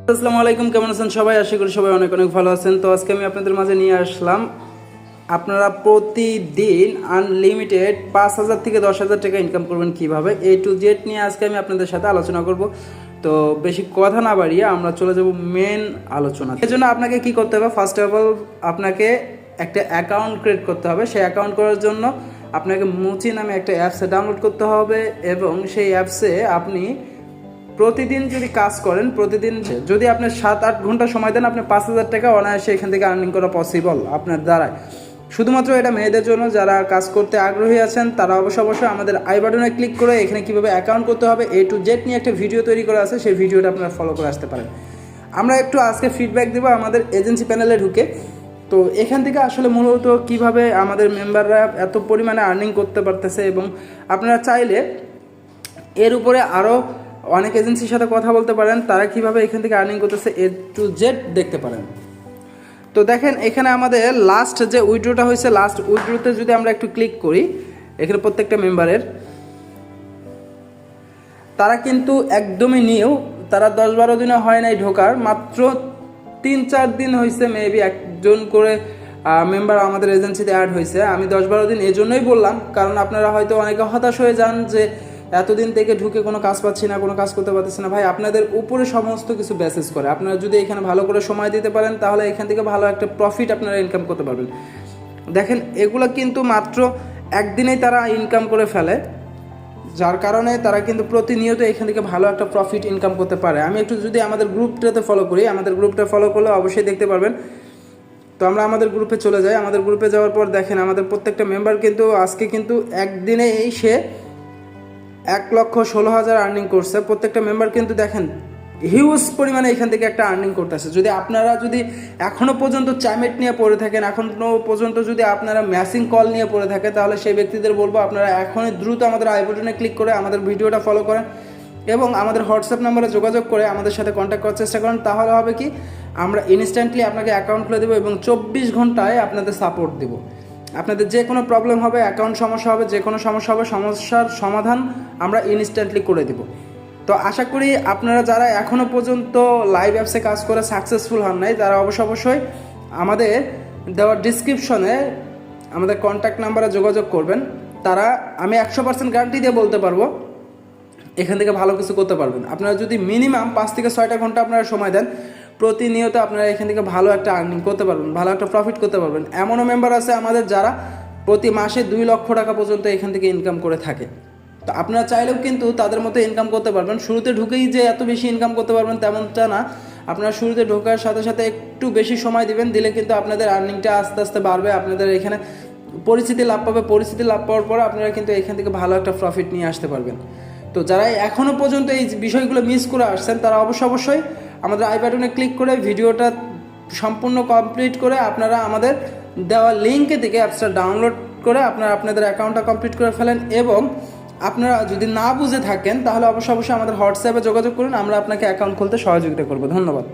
আসসালামু আলাইকুম, কেমন আছেন সবাই? আশা করি সবাই অনেক অনেক ভালো আছেন। তো আজকে আমি আপনাদের মাঝে নিয়ে আসলাম আপনারা প্রতিদিন আনলিমিটেড 5,000 থেকে 10,000 টাকা ইনকাম করবেন কিভাবে, A to Z নিয়ে আজকে আমি আপনাদের সাথে আলোচনা করব। তো বেশি কথা না বাড়িয়ে আমরা চলে যাব মেন আলোচনা। এর জন্য আপনাকে কি করতে হবে? ফার্স্ট অফ অল আপনাকে একটা অ্যাকাউন্ট ক্রিয়েট করতে হবে। সেই অ্যাকাউন্ট করার জন্য আপনাকে মুচি নামে একটা অ্যাপসে ডাউনলোড করতে হবে এবং সেই অ্যাপসে আপনি প্রতিদিন যদি কাজ করেন, প্রতিদিন যদি আপনি 7-8 ঘন্টা সময় দেন, আপনি 5,000 টাকা অনায়াসে এখান থেকে আর্নিং করা পসিবল আপনার দ্বারায়। শুধুমাত্র এটা মেয়েদের জন্য, যারা কাজ করতে আগ্রহী আছেন তারা অবশ্যই আমাদের আই বাটনে ক্লিক করে এখানে কীভাবে অ্যাকাউন্ট করতে হবে A to Z নিয়ে একটা ভিডিও তৈরি করা আছে, সেই ভিডিওটা আপনারা ফলো করে আসতে পারেন। আমরা একটু আজকে ফিডব্যাক দেবো আমাদের এজেন্সি প্যানেলে ঢুকে। তো এখান থেকে আসলে মূলত কিভাবে আমাদের মেম্বাররা এত পরিমাণে আর্নিং করতে পারতেছে, এবং আপনারা চাইলে এর উপরে আরও অনেক এজেন্সির সাথে কথা বলতে পারেন, তারা কিভাবে এখান থেকে আর্নিং করতেছে A to Z দেখতে পারেন। তো দেখেন এখানে আমাদের লাস্ট যে উইথড্রটা হয়েছে, লাস্ট উইথড্রোতে যদি আমরা একটু ক্লিক করি, এখানে প্রত্যেকটা মেম্বারের তারা কিন্তু একদমই নিউ, তারা 10-12 দিনে হয় নাই ঢোকার, মাত্র 3-4 দিন হয়েছে মেবি একজন করে মেম্বার আমাদের এজেন্সিতে অ্যাড হয়েছে। আমি 10-12 দিন এই জন্যই বললাম, কারণ আপনারা হয়তো অনেকে হতাশ হয়ে যান যে এতদিন থেকে ঢুকে কোনো কাজ পাচ্ছি না, কোনো কাজ করতে পারতেছি না। ভাই, আপনাদের উপরে সমস্ত কিছু বেসিস করে। আপনারা যদি এখানে ভালো করে সময় দিতে পারেন, তাহলে এখান থেকে ভালো একটা প্রফিট আপনারা ইনকাম করতে পারবেন। দেখেন এগুলো কিন্তু মাত্র একদিনেই তারা ইনকাম করে ফেলে, যার কারণে তারা কিন্তু প্রতিনিয়ত এখান থেকে ভালো একটা প্রফিট ইনকাম করতে পারে। আমি একটু যদি আমাদের গ্রুপটাতে ফলো করি, আমাদের গ্রুপটা ফলো করলে অবশ্যই দেখতে পারবেন। তো আমরা আমাদের গ্রুপে চলে যাই। আমাদের গ্রুপে যাওয়ার পর দেখেন আমাদের প্রত্যেকটা মেম্বার কিন্তু আজকে কিন্তু একদিনে সে 1,16,000 আর্নিং করছে। প্রত্যেকটা মেম্বার কিন্তু দেখেন হিউজ পরিমাণে এখান থেকে একটা আর্নিং করতেছে। যদি আপনারা যদি এখনও পর্যন্ত চ্যামেট নিয়ে পড়ে থাকেন, এখনও পর্যন্ত যদি আপনারা ম্যাসিং কল নিয়ে পড়ে থাকেন, তাহলে সেই ব্যক্তিদের বলবো আপনারা এখনই দ্রুত আমাদের আই বাটনে ক্লিক করে আমাদের ভিডিওটা ফলো করেন এবং আমাদের হোয়াটসঅ্যাপ নাম্বারে যোগাযোগ করে আমাদের সাথে কন্ট্যাক্ট করার চেষ্টা করেন। তাহলে হবে কি, আমরা ইনস্ট্যান্টলি আপনাকে অ্যাকাউন্ট খুলে দেবো এবং 24 ঘন্টায় আপনাদের সাপোর্ট দেবো। আপনাদের যে কোনো প্রবলেম হবে, অ্যাকাউন্ট সমস্যা হবে, যে কোনো সমস্যা হবে, সমস্যার সমাধান আমরা ইনস্ট্যান্টলি করে দেব। তো আশা করি আপনারা যারা এখনও পর্যন্ত লাইভ অ্যাপসে কাজ করে সাকসেসফুল হন নাই, তারা অবশ্যই আমাদের দেওয়ার ডিসক্রিপশনে আমাদের কন্ট্যাক্ট নাম্বারে যোগাযোগ করবেন। তারা আমি 100% গ্যারান্টি দিয়ে বলতে পারবো এখান থেকে ভালো কিছু করতে পারবেন। আপনারা যদি মিনিমাম 5 থেকে 6টা ঘন্টা আপনারা সময় দেন, প্রতিনিয়ত আপনারা এখান থেকে ভালো একটা আর্নিং করতে পারবেন, ভালো একটা প্রফিট করতে পারবেন। এমনও মেম্বার আছে আমাদের যারা প্রতি মাসে 2 লক্ষ টাকা পর্যন্ত এখান থেকে ইনকাম করে থাকে। তো আপনারা চাইলেও কিন্তু তাদের মতো ইনকাম করতে পারবেন। শুরুতে ঢুকেই যে এত বেশি ইনকাম করতে পারবেন তেমনটা না। আপনারা শুরুতে ঢোকার সাথে সাথে একটু বেশি সময় দিবেন, দিলে কিন্তু আপনাদের আর্নিংটা আস্তে আস্তে বাড়বে। আপনাদের এখানে পরিচিতি লাভ পাবে, পরিচিতি লাভ পাওয়ার পর আপনারা কিন্তু এখান থেকে ভালো একটা প্রফিট নিয়ে আসতে পারবেন। তো যারা এখনও পর্যন্ত এই বিষয়গুলো মিস করে আসছেন, তারা অবশ্যই আমাদের আই বাটনে ক্লিক করে ভিডিওটা সম্পূর্ণ কমপ্লিট করে আপনারা আমাদের দেওয়া লিঙ্কে থেকে অ্যাপসটা ডাউনলোড করে আপনারা আপনাদের অ্যাকাউন্টটা কমপ্লিট করে ফেলেন। এবং আপনারা যদি না বুঝে থাকেন, তাহলে অবশ্যই আমাদের হোয়াটসঅ্যাপে যোগাযোগ করুন, আমরা আপনাকে অ্যাকাউন্ট খুলতে সহযোগিতা করব। ধন্যবাদ।